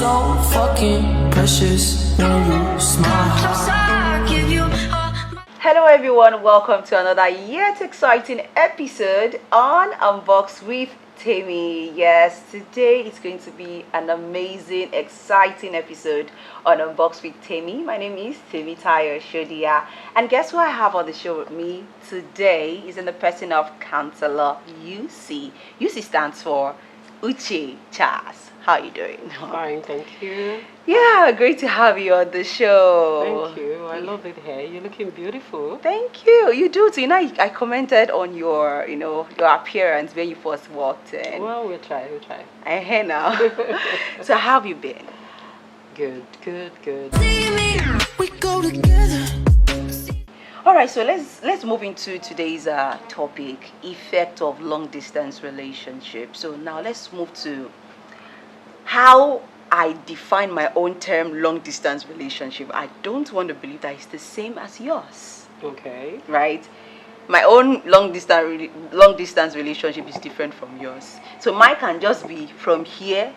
so fucking precious when you smile. Hello everyone, welcome to another yet exciting episode on Unbox with Temi. Yes, today is going to be an amazing, exciting episode on Unbox with Temi. My name is Temi Tayo Shodia, and guess who I have on the show with me today is in the person of Counselor UC. UC stands for Uche Charles. How are you doing? Fine, thank you. Yeah, great to have you on the show. Thank you. I love it here. You're looking beautiful. Thank you. You do too. You know, I commented on your, your appearance when you first walked in. Well, we'll try. I hear now. So how have you been? Good. We go together. All right. So let's move into today's topic: effect of long distance relationship. So now let's move to how I define my own term long distance relationship. I don't want to believe that it's the same as yours. Okay. Right? My own long distance relationship is different from yours. So mine can just be from here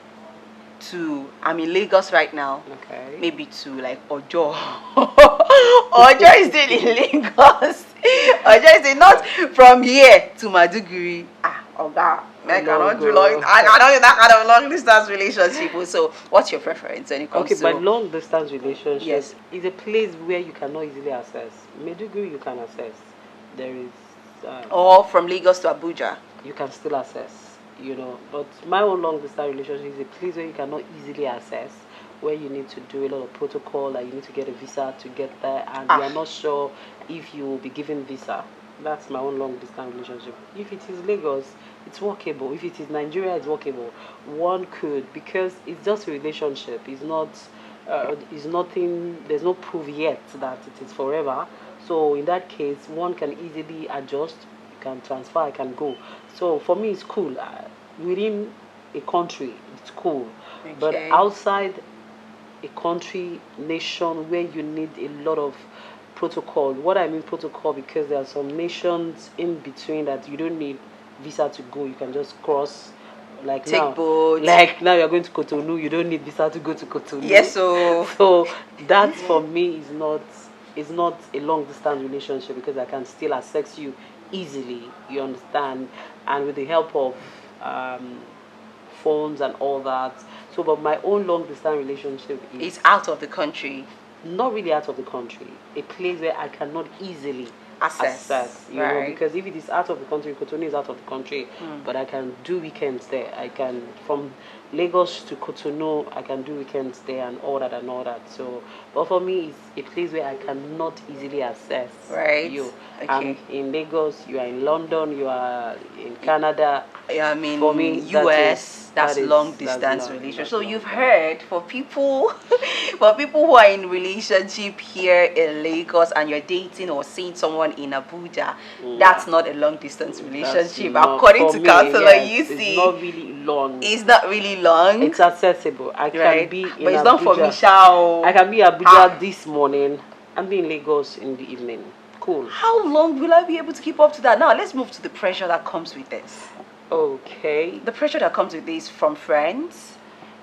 to, I'm in Lagos right now. Okay. Maybe to like Ojo. Ojo is still in Lagos. Ojo is still not from here to Maduguri. I cannot do that kind of long distance relationship. So what's your preference when it comes to? Okay, by long distance relationship, yes, is a place where you cannot easily access. Meduguri you can access. There is. Or from Lagos to Abuja. You can still access, But my own long distance relationship is a place where you cannot easily access, where you need to do a lot of protocol, like you need to get a visa to get there, and you are not sure if you will be given visa. That's my own long distance relationship. If it is Lagos, it's workable. If it is Nigeria, it's workable. One could, because it's just a relationship. It's not, it's nothing. There's no proof yet that it is forever. So in that case, one can easily adjust. You can transfer. I can go. So for me, it's cool. Within a country, it's cool. Okay. But outside a country, nation, where you need a lot of protocol. What I mean protocol, because there are some nations in between that you don't need visa to go. You can just cross, like take now. boat. Like now you're going to Cotonou. You don't need visa to go to Cotonou. Yes, so that for me is not a long distance relationship, because I can still access you easily. You understand, and with the help of phones and all that. So, but my own long distance relationship is it's out of the country. Not really out of the country, a place where I cannot easily access, right. because if it is out of the country, Cotonou is out of the country, but I can do weekends there. I can, from Lagos to Cotonou, I can do weekends there and all that. So, but for me, it's a place where I cannot easily access you. Okay. And in Lagos, you are in London, you are in Canada. Yeah, I mean, for me, US, that's long distance relationship. So you've heard, for people who are in relationship here in Lagos and you're dating or seeing someone in Abuja, that's not a long distance relationship. According to Counselor UC, it's not really long. It's not really long. It's accessible. I can be in but it's Abuja. not for Michelle. I can be Abuja this morning and be in Lagos in the evening. Cool. How long will I be able to keep up to that? Now let's move to the pressure that comes with this. Okay. The pressure that comes with this from friends,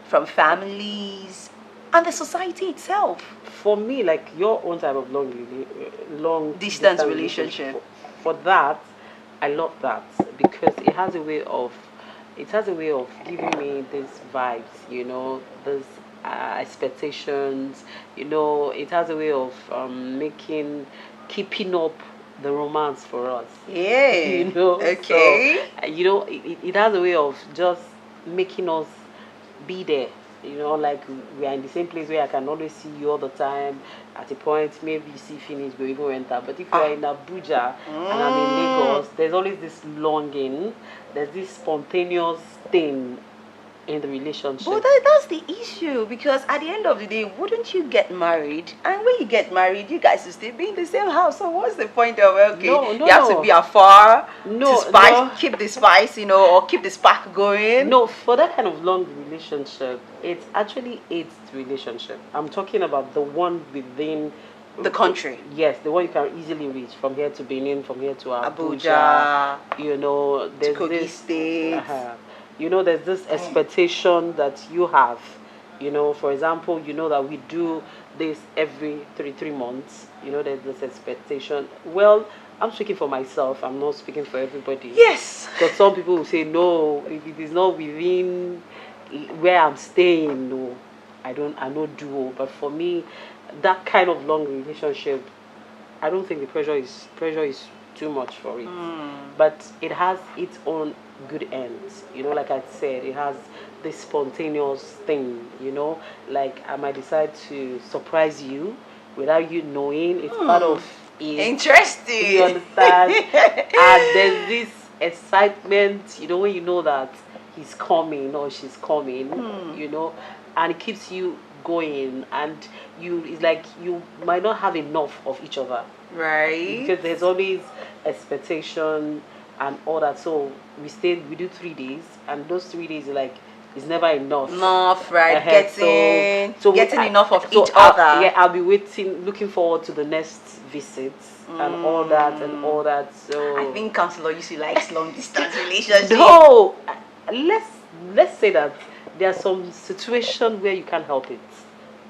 from families, and the society itself. For me, like your own type of long distance relationship. For that, I love that, because it has a way of giving me these vibes, these expectations, it has a way of keeping up the romance for us. Yeah. Okay. So, it has a way of just making us be there. Like we are in the same place where I can always see you all the time. At a point, maybe you see finish, we even enter. But if you are in Abuja and I'm in Lagos, there's always this longing. There's this spontaneous thing in the relationship. But that's the issue, because at the end of the day, wouldn't you get married? And when you get married, you guys will still be in the same house. So what's the point of you have to be afar to keep the spice, or keep the spark going? No, for that kind of long relationship, it's actually its relationship. I'm talking about the one within the country. Yes, the one you can easily reach, from here to Benin, from here to Abuja. There's to Kogi this State. there's this expectation that you have, You know, for example, you know that we do this every three months. You know, there's this expectation. Well, I'm speaking for myself. I'm not speaking for everybody. Yes. Because some people will say, no, if it is not within where I'm staying, no, I don't do. But for me, that kind of long relationship, I don't think the pressure is too much for it. But it has its own good ends. You know, like I said, it has this spontaneous thing. You know, like I might decide to surprise you without you knowing. It's part of it. Interesting. You understand? And there's this excitement. You know, when you know that he's coming or she's coming. You know, and it keeps you going, and it's like you might not have enough of each other, Right. because there's always expectation and all that. So we do 3 days, and those 3 days are like, it's never enough. Enough, right? Uh-huh. Getting enough of so each other. Yeah, I'll be looking forward to the next visits and all that and all that. So I think Counselor used to like long distance relationship. no, let's say that there are some situations where you can't help it.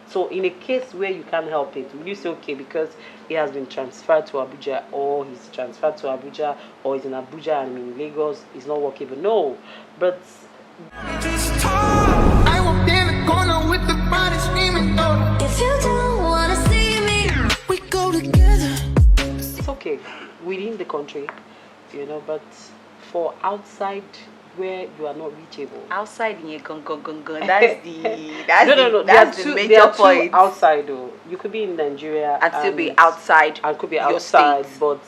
So in a case where you can't help it, will you say, okay, because he has been transferred to Abuja, or he's transferred to Abuja, or he's in Abuja and in Lagos, it's not workable? No, but I walked in the corner with the body screaming, oh. If you don't wanna see me, we go together. it's okay within the country, you know, but for outside where you are not reachable. Outside in your gun. That's No. That's the there major are two point. outside though. You could be in Nigeria And still be outside. and could be your outside, state. but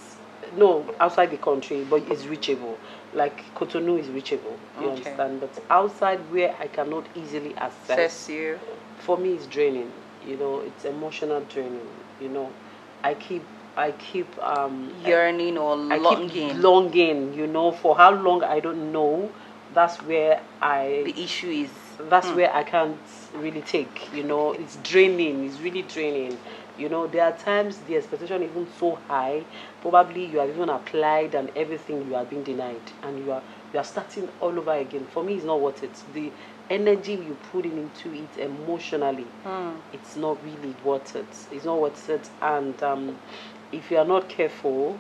no, outside the country, but it's reachable. Like Cotonou is reachable, you Okay. understand? But outside where I cannot easily access, Says you. for me it's draining. You know, it's emotional draining. You know, I keep Yearning or I longing. keep longing. You know, for how long I don't know. That's where The issue is. that's where I can't really take. You know, it's draining. It's really draining. You know, there are times the expectation is even so high. Probably you have even applied and everything, you are being denied, and you are starting all over again. For me, it's not worth it. The energy you put into it emotionally, it's not really worth it. It's not worth it. And if you are not careful,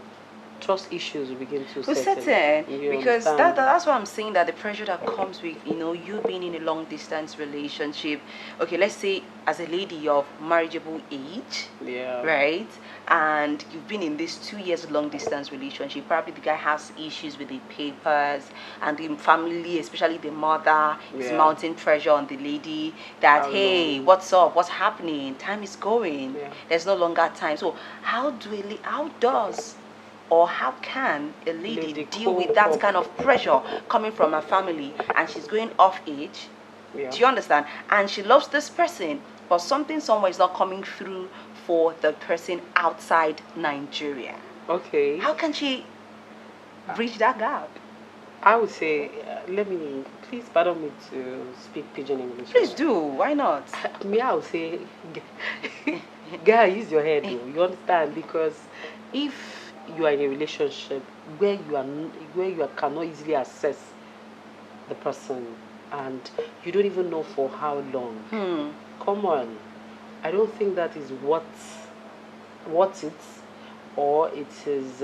trust issues will begin to Well, set in. certain, You because understand? that's what I'm saying, that the pressure that comes with, you know, you being in a long distance relationship. Okay, let's say as a lady of marriageable age, Yeah. right, and you've been in this 2 years long distance relationship. Probably the guy has issues with the papers, and the family, especially the mother, is Yeah. mounting pressure on the lady that, How hey, long? what's up, what's happening, time is going, Yeah. there's no longer time. So how does or how can a lady Lady deal with cope that up. kind of pressure coming from her family, and she's going off age? Yeah. Do you understand? And she loves this person, but something somewhere is not coming through for the person outside Nigeria. Okay. How can she bridge that gap? I would say, please pardon me to speak pidgin English. Please do. Why not? Me, I would say, guy, use your head, though. You understand? Because if you are in a relationship where you cannot easily assess the person, and you don't even know for how long, come on, I don't think that is what it, or it is.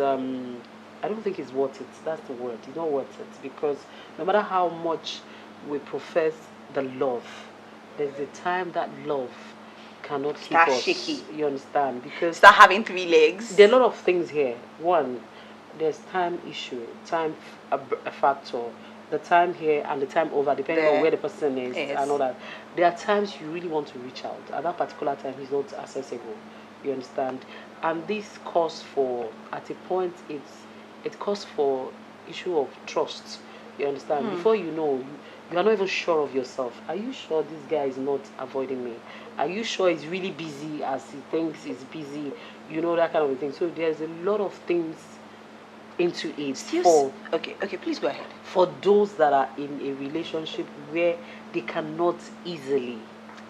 I don't think it's worth it. That's the word. It's not worth it, because no matter how much we profess the love, there's a time that love cannot keep Start us. shaky. You understand? Because Start having 3 legs. there are a lot of things here. One, there's time issue, time a factor. The time here and the time over, depending There. on where the person is Yes. and all that. There are times you really want to reach out. At that particular time, he's not accessible. You understand? And this calls for, at a point, it calls for issue of trust. You understand? Before you know, you are not even sure of yourself. Are you sure this guy is not avoiding me? Are you sure he's really busy as he thinks he's busy? You know, that kind of thing. So there's a lot of things into it Okay, please go ahead. for those that are in a relationship where they cannot easily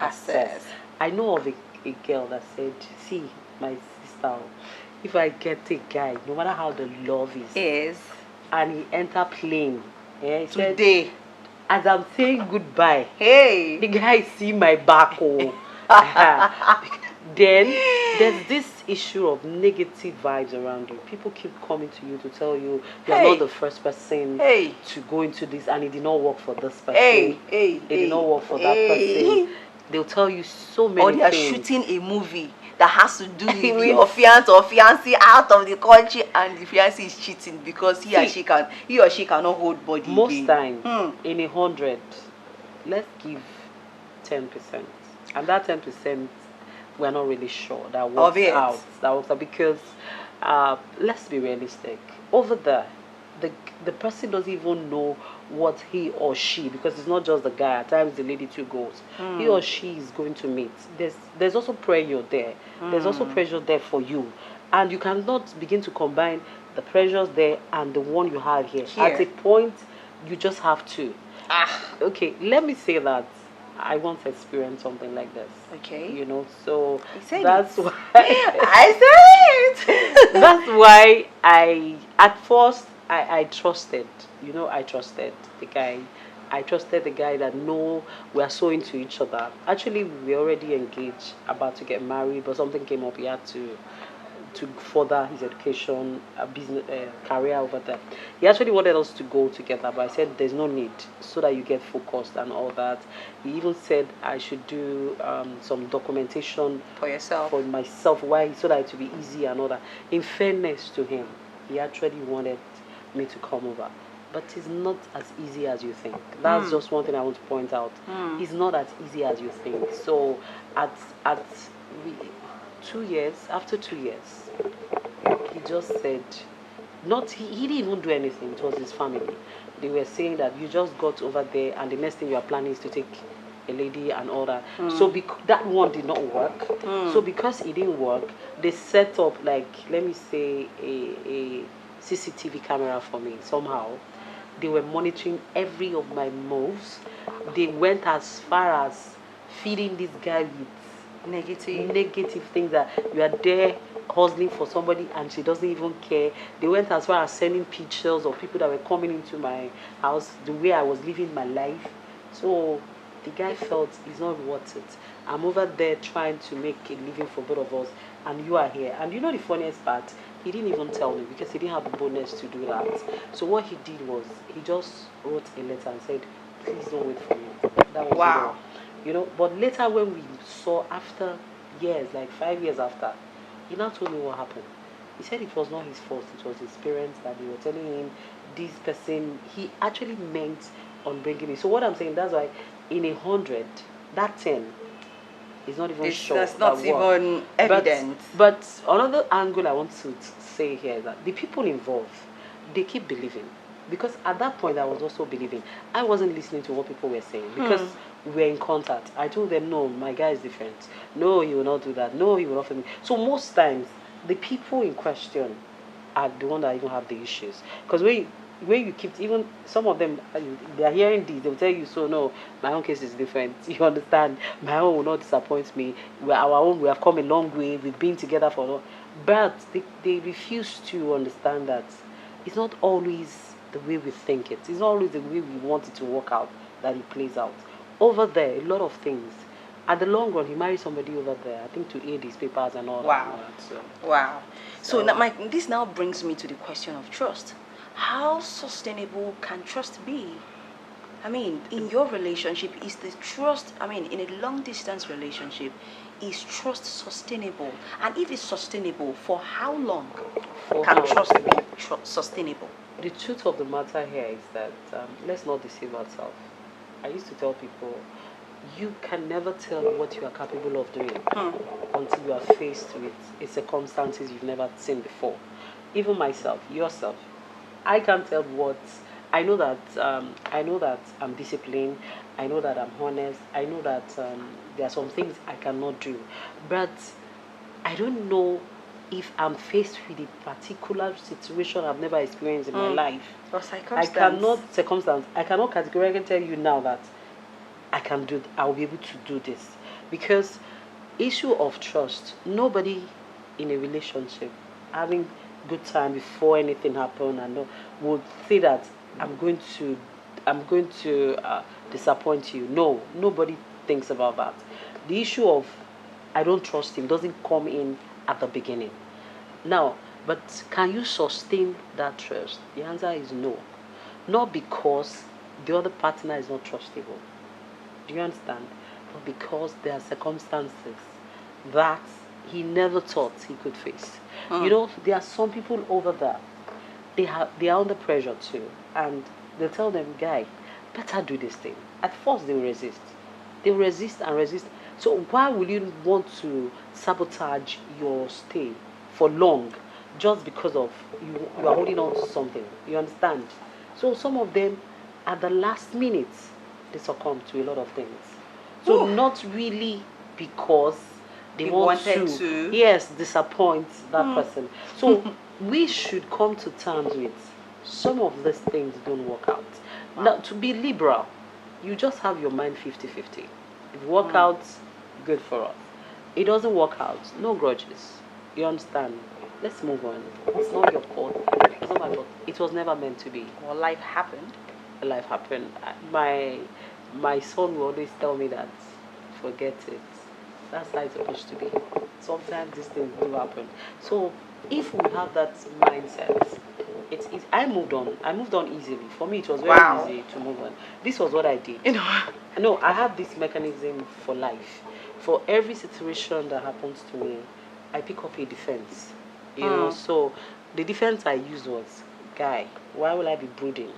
access. I know of a girl that said, see, my sister, if I get a guy, no matter how the love is, Is and he enter plane, he said, today. as I'm saying goodbye, Hey. the guy see my back. Oh. Then there's this issue of negative vibes around you. People keep coming to you to tell you you're Hey. not the first person Hey. to go into this, and it did not work for this person. Hey. It did not work for that Hey. person. They'll tell you so many Or they are things. shooting a movie that has to do with With- your fiance or fiancé out of the country, and the fiancé is cheating because he or she cannot hold body. Most again. times, in 100, let's give 10%, and that 10%, we're not really sure that works it. out. That works out because, let's be realistic. Over there, the person doesn't even know what he or she, because it's not just the guy. At times, the lady too goes. He or she is going to meet. There's also pressure there. There's also pressure there for you, and you cannot begin to combine the pressures there and the one you have here. At a point, you just have to. Okay, let me say that I once experienced something like this. Okay. You know, so said that's it. why I said it. that's why at first I trusted. You know, I trusted the guy. I trusted the guy that no, we are so into each other. Actually, we were already engaged, about to get married, but something came up. He had to further his education, business, career over there. He actually wanted us to go together, but I said there's no need, so that you get focused and all that. He even said I should do some documentation For yourself. for myself, why, so that it would be easy and all that. In fairness to him, he actually wanted me to come over, but it's not as easy as you think. That's just one thing I want to point out. It's not as easy as you think. So at we, 2 years, after 2 years, he just said, not he didn't even do anything. It was his family. They were saying that you just got over there, and the next thing you are planning is to take a lady and all that. So that one did not work. So because it didn't work, they set up, like, let me say, a CCTV camera for me somehow. They were monitoring every of my moves. They went as far as feeding this guy with negative things, that you are there hustling for somebody and she doesn't even care. They went as far as sending pictures of people that were coming into my house, the way I was living my life. So the guy felt it's not worth it. I'm over there trying to make a living for both of us, and you are here. And you know the funniest part, he didn't even tell me because he didn't have the boldness to do that. So what he did was he just wrote a letter and said, please don't wait for me. That was Wow. it. You know, but later when we saw, after years, like 5 years after, he now told me what happened. He said it was not his fault, it was his parents that they were telling him this person, he actually meant on bringing it. So what I'm saying, that's why in 100, that 10 is not even sure. That's not that work. even evident. But another angle I want to say here is that the people involved, they keep believing. Because at that point, I was also believing. I wasn't listening to what people were saying because we were in contact. I told them, no, my guy is different. No, he will not do that. No, he will not for me. So most times, the people in question are the one that even have the issues. Because when you keep, even some of them, they are hearing this, they'll tell you, so no, my own case is different. You understand? My own will not disappoint me. Our own, we have come a long way. We've been together for long. But they refuse to understand that it's not always the way we think it. It's not always the way we want it to work out that it plays out. Over there, a lot of things. At the long run, he married somebody over there, I think, to aid his papers and all Wow. that. So, Wow. So So- now, this now brings me to the question of trust. How sustainable can trust be? I mean, in your relationship, is the trust, I mean, in a long distance relationship, is trust sustainable? And if it's sustainable, for how long For can how- trust be sustainable? the truth of the matter here is that let's not deceive ourselves. I used to tell people, you can never tell what you are capable of doing until you are faced with a circumstances you've never seen before. Even myself, yourself, I can't tell what. I know that I'm disciplined. I know that I'm honest. I know that there are some things I cannot do, but I don't know if I'm faced with a particular situation I've never experienced in my life. Or I cannot categorically tell you now that I'll be able to do this. Because issue of trust, nobody in a relationship having good time before anything happened and would say that I'm going to I'm going to disappoint you. No, nobody thinks about that. The issue of I don't trust him doesn't come in at the beginning. Now, but can you sustain that trust? The answer is no. Not because the other partner is not trustable. Do you understand? But because there are circumstances that he never thought he could face. You know, there are some people over there. They are under pressure too, and they tell them, "Guy, better do this thing." At first, they will resist. They will resist and resist. So why will you want to sabotage your stay for long, just because of you are holding on to something? You understand? So some of them, at the last minute, they succumb to a lot of things. So not really because they wanted to. Yes, disappoint that person. So we should come to terms with some of these things don't work out. Now, to be liberal, you just have your mind 50-50. If it work out, good for us. It doesn't work out, no grudges. You understand? Let's move on. It's not your fault. It's not my fault. It was never meant to be. Well, life happened. Life happened. My son will always tell me that forget it. That's how it's supposed to be. Sometimes these things do happen. So if we have that mindset, I moved on. I moved on easily. For me, it was very easy to move on. This was what I did. You know. No, I have this mechanism for life. For every situation that happens to me, I pick up a defense. You know, so the defense I used was, "Guy, why will I be brooding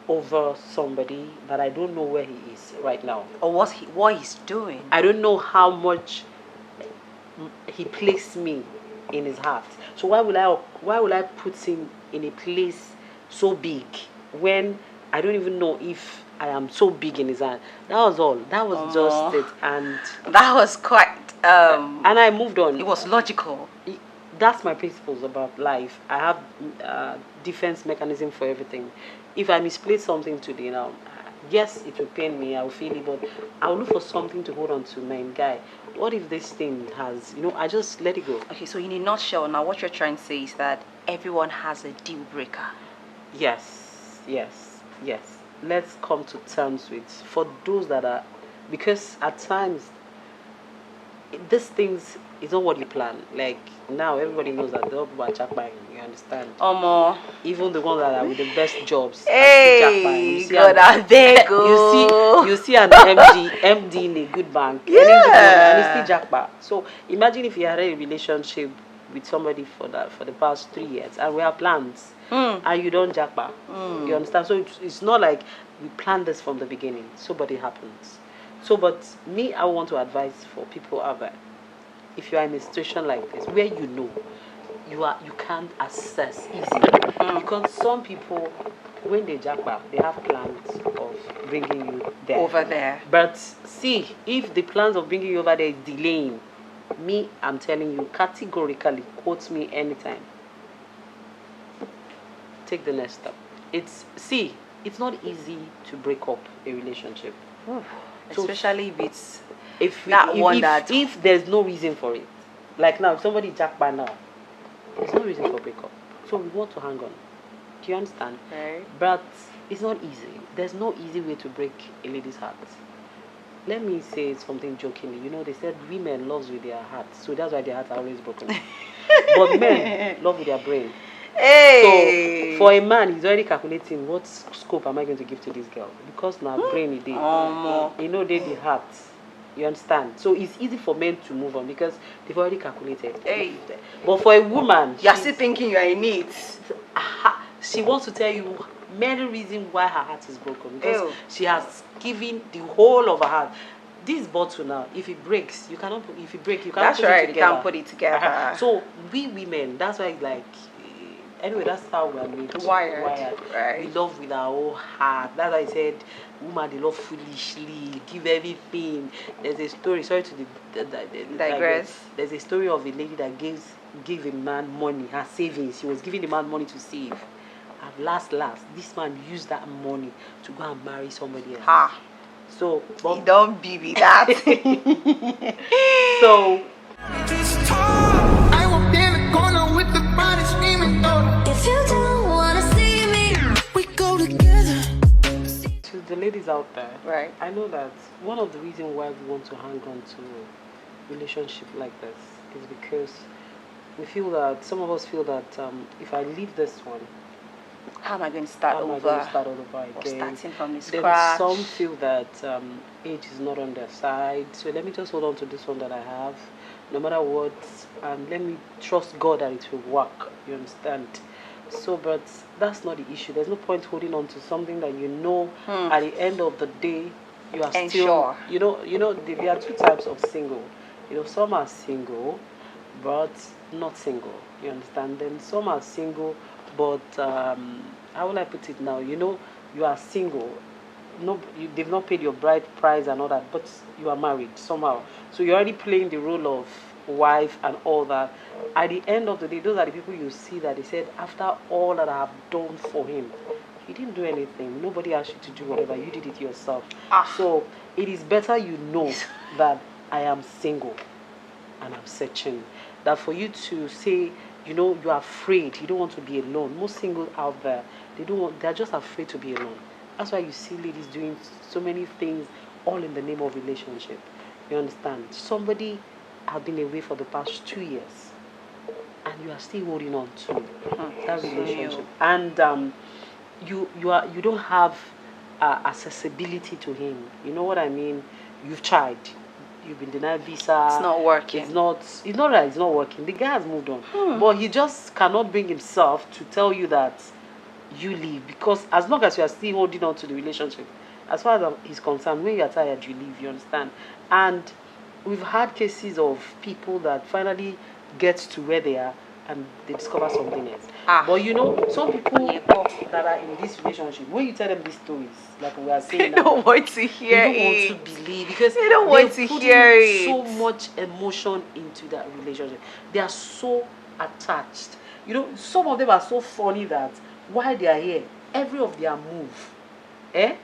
over somebody that I don't know where he is right now, Or what he's doing? I don't know how much he placed me in his heart. So why will I put him in a place so big when I don't even know if I am so big in his heart?" That was all. That was just it. And That was quite. and I moved on. It was logical. That's my principles about life. I have defense mechanism for everything. If I misplace something today now, yes, it will pain me. I will feel it, but I will look for something to hold on to. Man, guy, what if this thing has? I just let it go. Okay, so in a nutshell, now what you're trying to say is that everyone has a deal breaker. Yes. Let's come to terms with for those that are, because at times these things is not what you plan. Like now, everybody knows that the people are jackpotting. You understand? More. Even the ones that are with the best jobs. Hey, God, I beg you see an MD in a good bank. Yeah. And it's still jackpot. So imagine if you had a relationship with somebody for the past 3 years, and we have plans, and you don't jackpot. You understand? So it's not like we planned this from the beginning. So, but it happens. So, but me, I want to advise for people out there. If you are in a situation like this, where you can't assess easily, because some people, when they jackpot, they have plans of bringing you there. Over there. But see, if the plans of bringing you over there is delaying, me, I'm telling you categorically, quote me anytime. Take the next step. It's not easy to break up a relationship. So, Especially if it's if there's no reason for it. Like now, if somebody jackpot now, there's no reason for breakup. So we want to hang on. Do you understand? Right. But it's not easy. There's no easy way to break a lady's heart. Let me say something jokingly. They said women love with their hearts, so that's why their hearts are always broken. But men love with their brain. Hey. So for a man, he's already calculating what scope am I going to give to this girl, because now brain is there. They the heart. You understand? So it's easy for men to move on because they've already calculated. Hey. But for a woman, You're still thinking you're in it. She wants to tell you many reasons why her heart is broken, because Ew. she has given the whole of her heart. This bottle now, if it breaks, you cannot. If it breaks, you cannot. That's put right. it You together. can't put it together. So we women, that's why it's like. Anyway, that's how we are made. Wired. Right. We love with our whole heart. That's why I said, woman, they love foolishly, give everything. There's a story. Sorry to digress. There's a story of a lady that gave a man money, her savings. She was giving the man money to save. And last, this man used that money to go and marry somebody else. Ha. So, You don't be that. So. I walked in the corner with the body screaming. If you don't wanna see me, we go together. ladies out there, Right. I know that one of the reasons why we want to hang on to a relationship like this is because we feel that some of us feel that if I leave this one, How am I going to start how am I over? going to start all over Or again? starting from the Then scratch. some feel that age is not on their side, so let me just hold on to this one that I have, no matter what, and let me trust God that it will work. You understand? So, but that's not the issue. There's no point holding on to something that you know at the end of the day you are And still. sure. There are two types of single. Some are single, but not single. You understand? Then some are single, but how will I put it now? You are single. No, they've not paid your bride price and all that, but you are married somehow. So you're already playing the role of wife and all that. At the end of the day, those are the people you see that they said, after all that I have done for him, he didn't do anything. Nobody asked you to do whatever. You did it yourself. So it is better you know that I am single and I'm searching. That for you to say, you are afraid, you don't want to be alone. Most singles out there, they're just afraid to be alone. That's why you see ladies doing so many things all in the name of relationship. You understand? Somebody have been away for the past 2 years and you are still holding on to that relationship. And you don't have accessibility to him. You know what I mean? You've tried. You've been denied visa. It's not working. It's not that it's not working. The guy has moved on. But he just cannot bring himself to tell you that you leave, because as long as you are still holding on to the relationship, as far as he's concerned, when you are tired, you leave. You understand? And we've had cases of people that finally get to where they are and they discover something else. But some people that are in this relationship, when you tell them these stories, like we are saying, They don't want to hear they don't it. want to believe, because They don't want to put hear it. so much emotion into that relationship. They are so attached. Some of them are so funny that while they are here, every of their move, they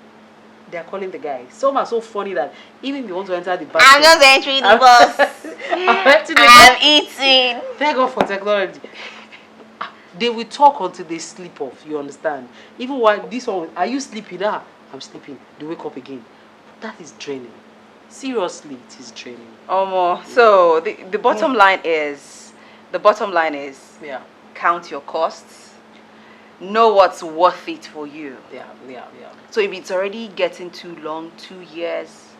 are calling the guy. Some are so funny that even if you want to enter the bathroom, I'm just entering the bus. I'm eating. Thank God for technology. They will talk until they sleep off. You understand? Even while this one, are you sleeping? I'm sleeping. They wake up again. That is draining. Seriously, it is draining. So the bottom line is, Yeah. count your costs. Know what's worth it for you. Yeah. So if it's already getting too long, 2 years,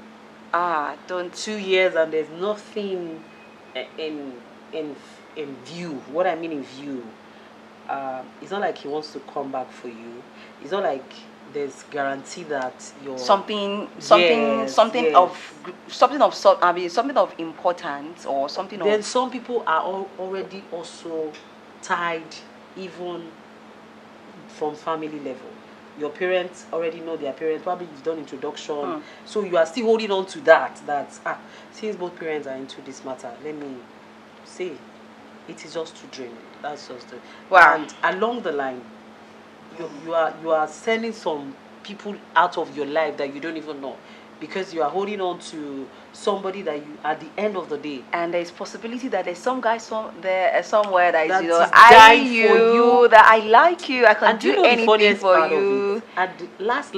don't. 2 years and there's nothing in view. What I mean in view, it's not like he wants to come back for you. It's not like there's guarantee that you're something Yes. of importance, or something Then of. some people are already also tied, even from family level. Your parents already know their parents. Probably you've done introduction, so you are still holding on to that. Since both parents are into this matter, let me say, it is just too draining. That's just it. Wow. And along the line, you are sending some people out of your life that you don't even know, because you are holding on to somebody that you, at the end of the day, And there's possibility that there's some guy somewhere that That is, is I dying for you, you. that I like you, I can and do do you know the anything funniest for part you. of it? At the last,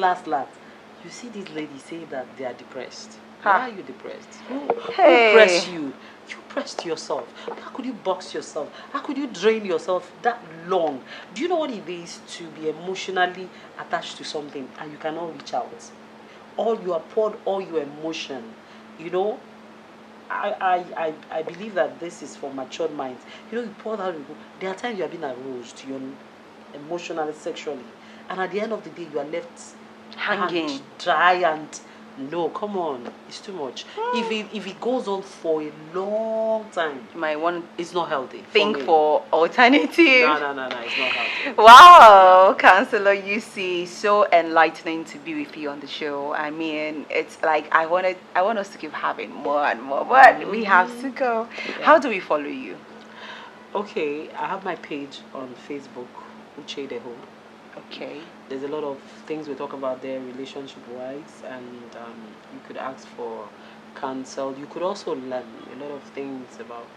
you see these ladies say that they are depressed. Ha. Why are you depressed? Who Hey. pressed you? You pressed yourself. How could you box yourself? How could you drain yourself that long? Do you know what it is to be emotionally attached to something and you cannot reach out? You have poured all your emotion. I believe that this is for matured minds. You pour out. There are times you have been aroused, emotionally, sexually, and at the end of the day, you are left Hanging. dry and no. Come on, it's too much. If it goes on for a long time, You might want to it's not healthy. think me. for alternative. No, it's not healthy. Wow, Counselor UC, so enlightening to be with you on the show. I mean, it's like I want us to keep having more and more, but we have to go. Yeah. How do we follow you? Okay, I have my page on Facebook, Uche Deho. Okay. There's a lot of things we talk about there, relationship-wise, and you could ask for counsel. You could also learn a lot of things about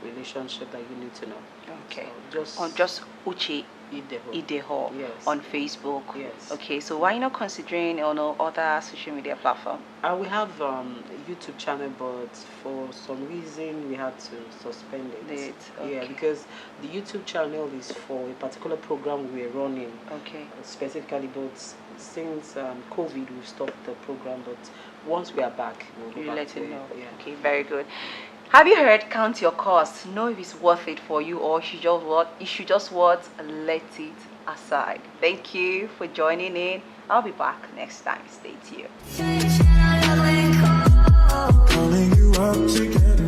relationship that you need to know. Okay. So On just Uche Ideho. Ideho Yes. on Facebook. Yes. Okay, so why not considering other social media platform? We have a YouTube channel, but for some reason we had to suspend it. Okay. Yeah, because the YouTube channel is for a particular program we're running Okay. specifically, but since COVID, we've stopped the program. But once we are back, we'll go You back let to it know. Yeah. Okay, very good. Have you heard count your costs? Know if it's worth it for you, or you should just what let it aside. Thank you for joining in. I'll be back next time. Stay tuned. Calling you up together.